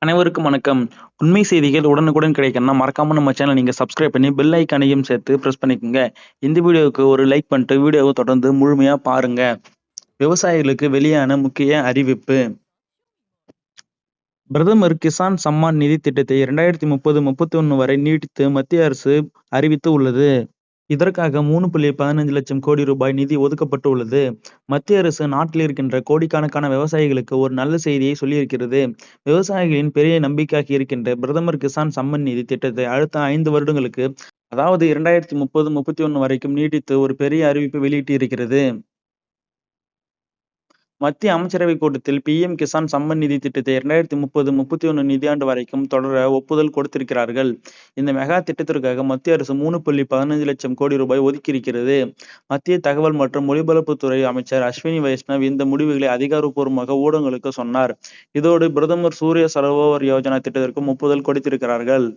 அனைவருக்கும் வணக்கம். உண்மை செய்திகள் உடனுக்குடன் கிடைக்கணும்னா, மறக்காம நம்ம சேனல நீங்க சப்ஸ்கிரைப் பண்ணி பெல் ஐகானையும் சேர்த்து பிரஸ் பண்ணிக்கோங்க. இந்த வீடியோவுக்கு ஒரு லைக் பண்ணிட்டு வீடியோவ தொடர்ந்து முழுமையா பாருங்க. விவசாயிகளுக்கு வெளியான முக்கிய அறிவிப்பு. பிரதமர் கிசான் சம்மான் நிதி திட்டத்தை 2030-31 வரை நீட்டித்து மத்திய அரசு அறிவித்து உள்ளது. இதற்காக 3.15 லட்சம் கோடி ரூபாய் நிதி ஒதுக்கப்பட்டு உள்ளது. மத்திய அரசு நாட்டில் இருக்கின்ற கோடிக்கணக்கான விவசாயிகளுக்கு ஒரு நல்ல செய்தியை சொல்லியிருக்கிறது. விவசாயிகளின் பெரிய நம்பிக்கையாக இருக்கின்ற பிரதமர் கிசான் சம்மன் நிதி திட்டத்தை அடுத்த 5 வருடங்களுக்கு, அதாவது 2030-31 வரைக்கும் நீட்டித்து ஒரு பெரிய அறிவிப்பை வெளியிட்டு இருக்கிறது. மத்திய அமைச்சரவை கூட்டத்தில் பிஎம் கிசான் சம்மன் நிதி திட்டத்தை 2030-31 நிதியாண்டு வரைக்கும் தொடர ஒப்புதல் கொடுத்திருக்கிறார்கள். இந்த மெகா திட்டத்திற்காக மத்திய அரசு 3.15 லட்சம் கோடி ரூபாய் ஒதுக்கியிருக்கிறது. மத்திய தகவல் மற்றும் ஒலிபரப்புத்துறை அமைச்சர் அஸ்வினி வைஷ்ணவ் இந்த முடிவுகளை அதிகாரப்பூர்வமாக ஊடகங்களுக்கு சொன்னார். இதோடு பிரதமர் சூரிய சரோவர் யோஜனா திட்டத்திற்கும் ஒப்புதல் கொடுத்திருக்கிறார்கள்.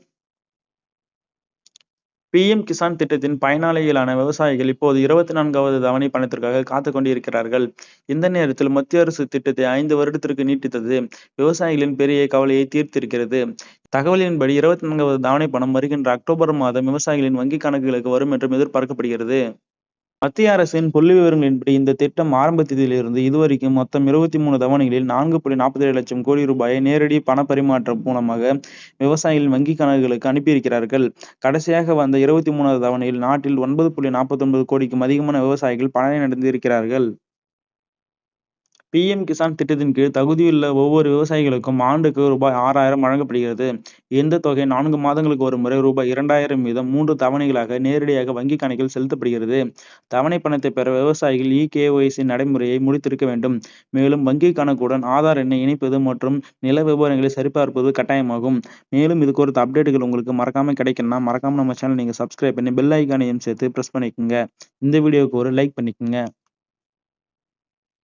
பிஎம் கிசான் திட்டத்தின் பயனாளிகளான விவசாயிகள் இப்போது 24வது தவணை பணத்திற்காக காத்துக் கொண்டிருக்கிறார்கள். இந்த நேரத்தில் மத்திய அரசு திட்டத்தை 5 வருடத்திற்கு நீட்டித்தது விவசாயிகளின் பெரிய கவலையை தீர்த்திருக்கிறது. தகவலின்படி 24வது தவணை பணம் வருகின்ற அக்டோபர் மாதம் விவசாயிகளின் வங்கி கணக்குகளுக்கு வரும் என்றும் எதிர்பார்க்கப்படுகிறது. மத்திய அரசின் புள்ளி விவரங்களின்படி இந்த திட்டம் ஆரம்பித்ததிலிருந்து இதுவரைக்கும் மொத்தம் 23 தவணைகளில் 4.47 லட்சம் கோடி ரூபாயை நேரடி பணப்பரிமாற்றம் மூலமாக விவசாயிகளின் வங்கி கணக்குகளுக்கு அனுப்பியிருக்கிறார்கள். கடைசியாக வந்த 23வது தவணையில் நாட்டில் 9.49 கோடிக்கும் அதிகமான விவசாயிகள் பயனடைந்திருக்கிறார்கள். பிஎம் கிசான் திட்டத்தின் கீழ் தகுதியுள்ள ஒவ்வொரு விவசாயிகளுக்கும் ஆண்டுக்கு ரூபாய் 6,000 வழங்கப்படுகிறது. இந்த தொகை 4 மாதங்களுக்கு ஒரு முறை ரூபாய் 2,000 வீதம் 3 தவணைகளாக நேரடியாக வங்கி கணக்கில் செலுத்தப்படுகிறது. தவணை பணத்தை பெற விவசாயிகள் இ-கேஒய்சி நடைமுறையை முடித்திருக்க வேண்டும். மேலும் வங்கி கணக்குடன் ஆதார் எண்ணை இணைப்பது மற்றும் நில விவரங்களை சரிபார்ப்பது கட்டாயமாகும். மேலும் இது குறித்த அப்டேட்டுகள் உங்களுக்கு மறக்காம கிடைக்கணும்னா மறக்காம நம்ம சேனல் நீங்க சப்ஸ்கிரைப் பண்ணி பெல் ஐகானையும் சேர்த்து பிரஸ் பண்ணிக்கோங்க. இந்த வீடியோவுக்கு ஒரு லைக் பண்ணிக்கோங்க.